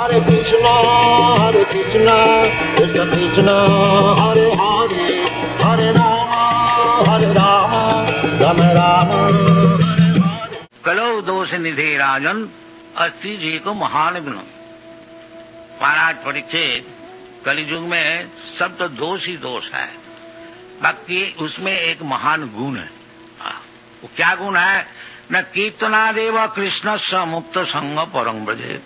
हरे कृष्णा कृष्ण कृष्ण हरे हरे हरे राम राम राम कलो दोष निधे राजन अस्ति जी को महान गुण। महाराज परीक्षित, कलियुग में सब तो दोष ही दोष है, बाकी उसमें एक महान गुण है। वो क्या गुण है? न कीर्तनादेव कृष्ण स मुक्त संग परम ब्रजे।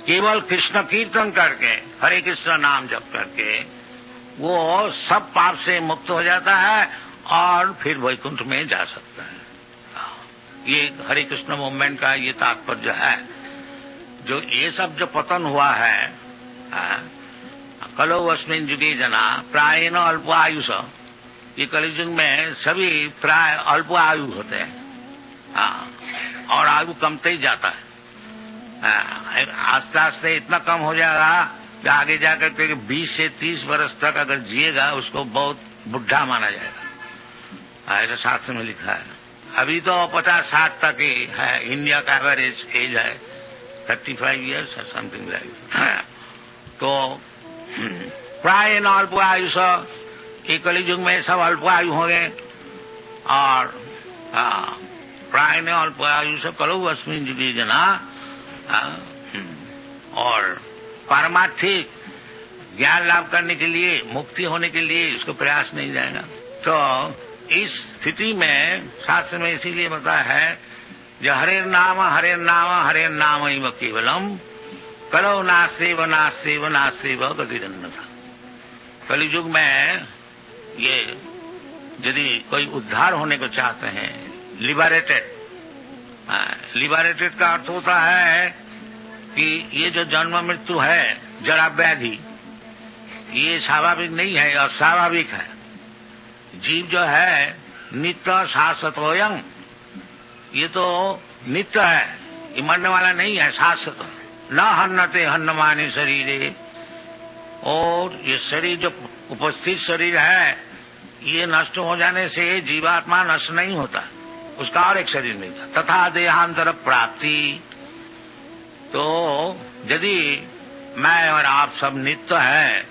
केवल कृष्ण कीर्तन करके, हरे कृष्ण नाम जप करके वो सब पाप से मुक्त हो जाता है और फिर वैकुंठ में जा सकता है। ये हरे कृष्ण मूवमेंट का ये तात्पर्य है। जो ये सब जो पतन हुआ है, कलो अस्मिन् युगे जना प्रायेण अल्प आयुष, ये कलियुग में सभी प्राय अल्प आयु होते हैं और आयु कमते ही जाता है। आस्ते आस्ते इतना कम हो जाएगा कि आगे जाकर के 20 से 30 वर्ष तक अगर जिएगा उसको बहुत बुढ़ा माना जाएगा, ऐसा शास्त्र में लिखा है। अभी तो 50-60 तक ही है, इंडिया का एवरेज एज है 35 इयर्स और समथिंग लाइक। तो प्राय न अल्प आयुष, ये कलियुग में सब अल्प आयु हो गए और प्राय न अल्प आयुष कलो अस्मिन् युगे जना, और पारमार्थिक ज्ञान लाभ करने के लिए, मुक्ति होने के लिए इसको प्रयास नहीं जाएगा। तो इस स्थिति में शास्त्र में इसीलिए बताया है जो हरे नाम हरे नाम इव केवलम कलो नास्तेव नास्तेव नास्तेव गतिरन्यथा। कलियुग में ये यदि कोई उद्धार होने को चाहते हैं, लिबरेटेड, लिबरेटेड का अर्थ होता है कि ये जो जन्म मृत्यु है, जरा व्याधि, ये स्वाभाविक नहीं है, अस्वाभाविक है। जीव जो है नित्य शाश्वतोयं, ये तो नित्य है, ये मरने वाला नहीं है, शाश्वत। न हन्नते हन्नमाने शरीरे, और ये शरीर जो उपस्थित शरीर है ये नष्ट हो जाने से जीवात्मा नष्ट नहीं होता, उसका और एक शरीर मिलता। तथा देहांतर प्राप्ति, तो यदि मैं और आप सब नित्य है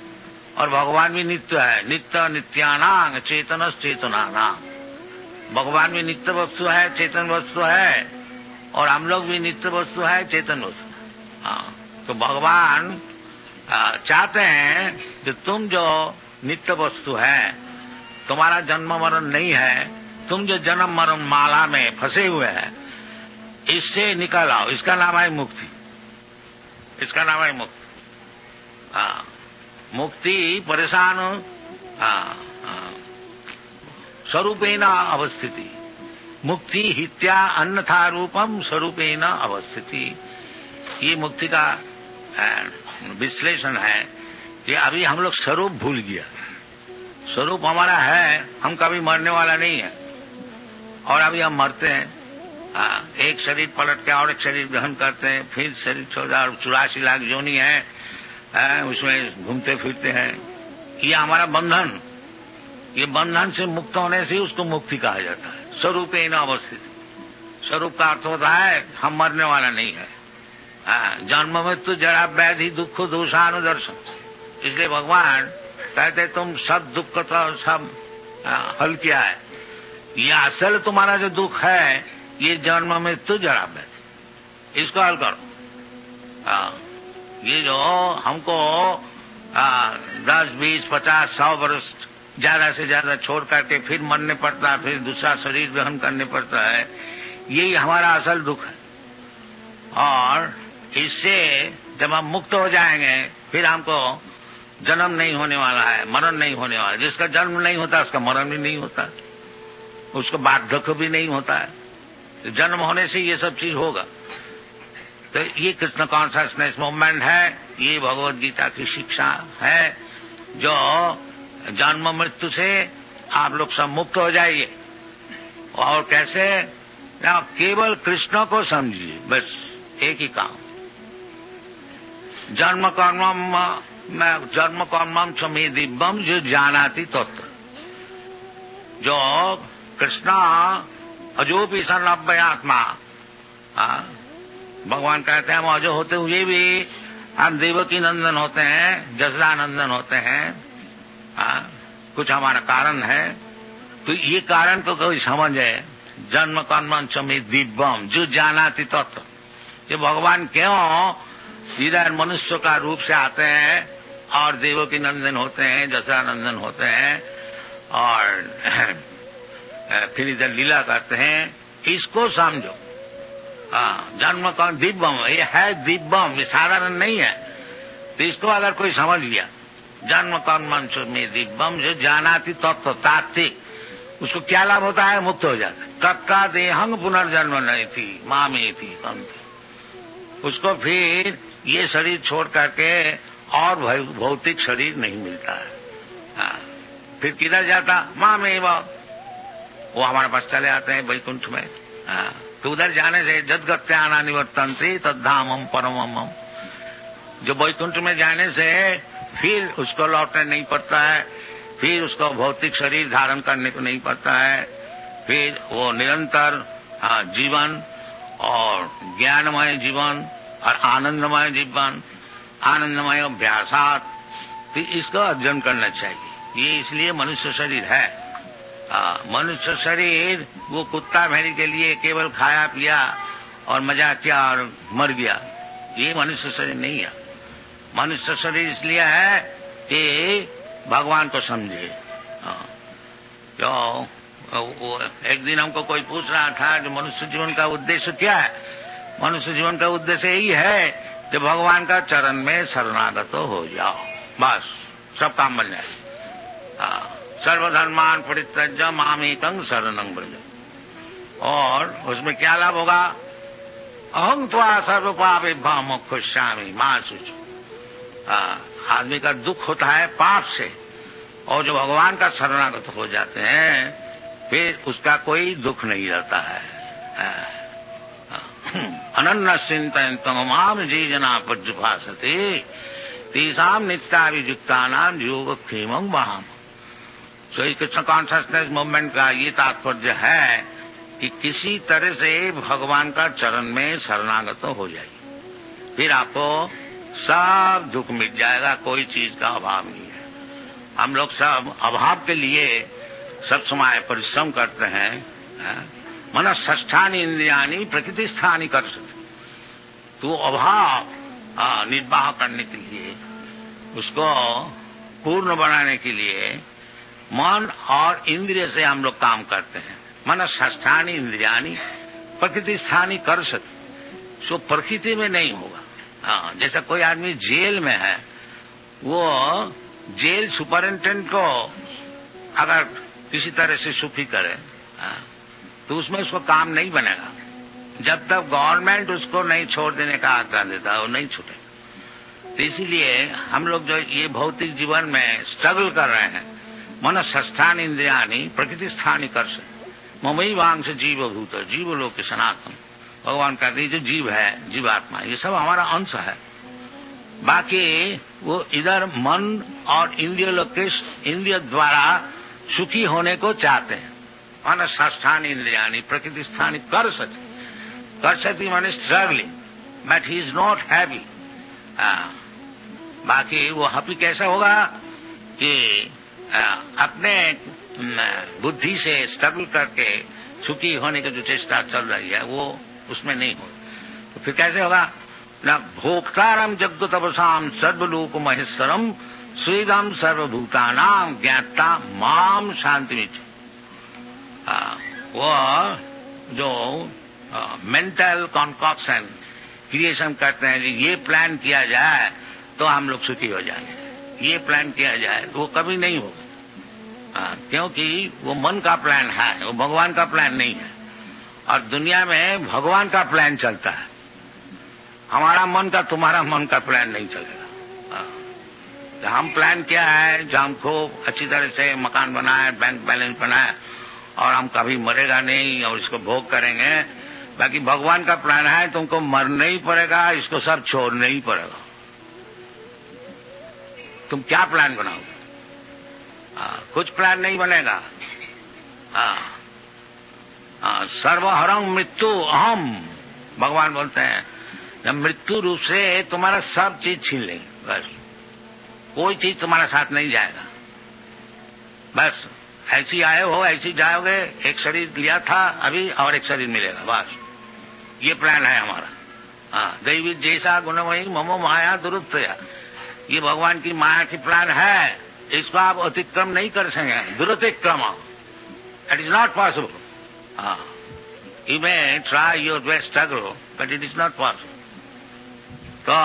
और भगवान भी नित्य है, नित्य नित्यानांग चेतनस चेतनानां, भगवान भी नित्य वस्तु है, चेतन वस्तु है, और हम लोग भी नित्य वस्तु है, चेतन वस्तु। तो भगवान चाहते हैं कि तुम जो नित्य वस्तु है, तुम्हारा जन्म मरण नहीं है, तुम जो जन्म मरण माला में फंसे हुए हैं इससे निकल आओ। इसका नाम है मुक्ति, इसका नाम है मुक्ति। मुक्ति परेशान स्वरूपेण अवस्थिति, मुक्ति हित्या अन्यथा रूपम स्वरूपेण अवस्थिति। ये मुक्ति का विश्लेषण है कि अभी हम लोग स्वरूप भूल गया। स्वरूप हमारा है, हम कभी मरने वाला नहीं है, और अभी हम मरते हैं। एक शरीर पलट के और एक शरीर ग्रहण करते हैं, फिर शरीर 84 लाख योनि है, उसमें घूमते फिरते हैं। ये हमारा बंधन, ये बंधन से मुक्त होने से उसको मुक्ति कहा जाता है। स्वरूपेण अवस्थित, स्वरूप का अर्थ होता है हम मरने वाला नहीं है। जन्म मृत्यु जरा व्याधि दुख दोषानुदर्शन, इसलिए भगवान कहते तुम सब दुख तो सब हल किया है। ये असल तुम्हारा जो दुख है ये जन्म मृत्यु जरा व्याधि, इसको हल करो। ये जो हमको 10, 20, 50, 100 वर्ष ज्यादा से ज्यादा छोड़ करके फिर मरने पड़ता है, फिर दूसरा शरीर ग्रहण करने पड़ता है, यही हमारा असल दुख है। और इससे जब हम मुक्त हो जाएंगे फिर हमको जन्म नहीं होने वाला है, मरण नहीं होने वाला। जिसका जन्म नहीं होता उसका मरण भी नहीं होता, उसको वार्धक्य भी नहीं होता है। तो जन्म होने से ये सब चीज होगा। तो ये कृष्ण कॉन्शसनेस मूवमेंट है, ये भगवद गीता की शिक्षा है, जो जन्म मृत्यु से आप लोग सब मुक्त हो जाइए। और कैसे? केवल कृष्ण को समझिए, बस एक ही काम। जन्म कर्मम चमे दिव्यम जो जानाति तत्व, जो कृष्ण अजोपि सन अव्ययात्मा, भगवान कहते हैं हम अजो होते हुए भी हम देवकी नंदन होते हैं, जसरा नंदन होते हैं। कुछ हमारा कारण है। तो ये कारण को कोई समझे। जन्म कर्म चमी दिव्यम जो जानाति तत्व। ये भगवान क्यों इधर मनुष्य का रूप से आते हैं और देवकी नंदन होते हैं, जसरा नंदन होते हैं और फिर इधर लीला करते हैं, इसको समझो। जन्म कर्म दिव्यम, ये है दिव्यम, ये साधारण नहीं है। तो इसको अगर कोई समझ लिया, जन्म कर्म में दिव्यम जो जानाति तत्व तात्विक, उसको क्या लाभ होता है? मुक्त हो जाता है। तत्का देहंग पुनर्जन्म नहीं थी माँ में थी पंथ। उसको फिर ये शरीर छोड़ करके और भौतिक शरीर नहीं मिलता है। फिर किधर जाता? माँ में वो हमारे पास चले आते हैं वैकुंठ में। तो उधर जाने से जदगत्याना निवर्तन्ते तद्धामम परमम। जो वैकुंठ में जाने से फिर उसको लौटने नहीं पड़ता है, फिर उसको भौतिक शरीर धारण करने को नहीं पड़ता है। फिर वो निरंतर जीवन और ज्ञानमय जीवन और आनंदमय जीवन, आनंदमय अभ्यासात, तो इसको अर्जन करना चाहिए। ये इसलिए मनुष्य शरीर है। मनुष्य शरीर वो कुत्ता भेड़ी के लिए केवल खाया पिया और मजा किया और मर गया, ये मनुष्य शरीर नहीं है। मनुष्य शरीर इसलिए है कि भगवान को समझे। जो एक दिन हमको कोई पूछ रहा था जो मनुष्य जीवन का उद्देश्य क्या है? मनुष्य जीवन का उद्देश्य यही है कि भगवान का चरण में शरणागत हो जाओ, बस सब काम बन जाए। सर्वधर्मान परित्यज्य मामेकं शरणं व्रज। और उसमें क्या लाभ होगा? अहं त्वा सर्व पापेभ्यः मोक्षयिष्यामि मा शुचि। आदमी का दुख होता है पाप से, और जो भगवान का शरणागत हो जाते हैं फिर उसका कोई दुख नहीं रहता है। अनन्य चिंतयन्तम माम जे जना पर्युपासते तेषां नित्याभियुक्तानां योगक्षेमं वहाम। श्री कृष्ण कॉन्शसनेस मूवमेंट का ये तात्पर्य है कि किसी तरह से भगवान का चरण में शरणागत हो जाइए, फिर आपको सब दुख मिट जाएगा, कोई चीज का अभाव नहीं है। हम लोग सब अभाव के लिए सब समय परिश्रम करते हैं। मन षष्ठानि इंद्रियानि प्रकृति स्थानी कर सकते। तो अभाव निर्वाह करने के लिए, उसको पूर्ण बनाने के लिए मन और इंद्रिय से हम लोग काम करते हैं। मन षष्ठानि इंद्रियानि प्रकृति स्थानी कर सकते। सो प्रकृति में नहीं होगा। जैसा कोई आदमी जेल में है, वो जेल सुपरिंटेंडेंट को अगर किसी तरह से सुखी करे तो उसमें उसको काम नहीं बनेगा। जब तक गवर्नमेंट उसको नहीं छोड़ देने का आज्ञा देता वो नहीं छूटेगा। तो इसीलिए हम लोग जो ये भौतिक जीवन में स्ट्रगल कर रहे हैं, मन षष्ठानि इंद्रियानि प्रकृति स्थानी कर से ममई वांश जीव भूत जीवलोक सनातन। भगवान कहते हैं जो जीव है, जीवात्मा, ये सब हमारा अंश है। बाकी वो इधर मन और इंद्रिय द्वारा सुखी होने को चाहते हैं। मन षष्ठानि इंद्रियानि प्रकृति स्थानी कर सती माने struggling, but he is not happy. बाकी वो हैप्पी कैसा होगा कि अपने बुद्धि से स्ट्रगल करके सुखी होने की जो चेष्टा चल रही है वो उसमें नहीं हो। तो फिर कैसे होगा? न भोक्तारम जगत तपसाम सर्वलोक महेश्वरम स्वेदम सर्वभूतानाम ज्ञाता माम शांति मिच। वो जो मेंटल कॉन्कॉक्शन क्रिएशन करते हैं कि ये प्लान किया जाए तो हम लोग सुखी हो जाएंगे, ये प्लान किया जाए तो वो कभी नहीं होगा। क्योंकि वो मन का प्लान है, वो भगवान का प्लान नहीं है। और दुनिया में भगवान का प्लान चलता है, हमारा मन का तुम्हारा मन का प्लान नहीं चलेगा। तो हम प्लान क्या है, जो हमको अच्छी तरह से मकान बनाए, बैंक बैलेंस बनाए और हम कभी मरेगा नहीं और इसको भोग करेंगे। बाकी भगवान का प्लान है तुमको मरना ही पड़ेगा, इसको सब छोड़ना ही पड़ेगा। तुम क्या प्लान बनाओगे? कुछ प्लान नहीं बनेगा। सर्वहरं मृत्यु अहम, भगवान बोलते हैं जब मृत्यु रूप से तुम्हारा सब चीज छीन लेंगे, बस कोई चीज तुम्हारा साथ नहीं जाएगा। बस ऐसी आए हो ऐसी जाओगे, एक शरीर लिया था अभी और एक शरीर मिलेगा, बस ये प्लान है हमारा। हाँ, दैवी जैसा गुण वही ममो माया दुरुत्तया, ये भगवान की माया की प्लान है, इसको आप अतिक्रम नहीं कर सकेंगे, दुरुतिक्रम, इट इज नॉट पॉसिबल। हाँ, you may try your best struggle but it is not possible. तो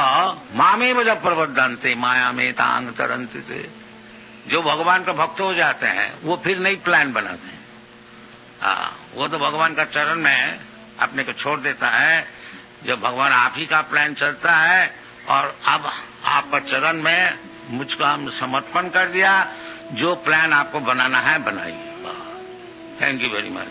मामे जब प्रबद्धंते माया में तांग तरंती थे, जो भगवान का भक्त हो जाते हैं वो फिर नई प्लान बनाते हैं। हाँ, वो तो भगवान का चरण में अपने को छोड़ देता है, जब भगवान आप ही का प्लान चलता है और अब आपका चरण में मुझको हम समर्पण कर दिया, जो प्लान आपको बनाना है बनाइए। Thank you very much.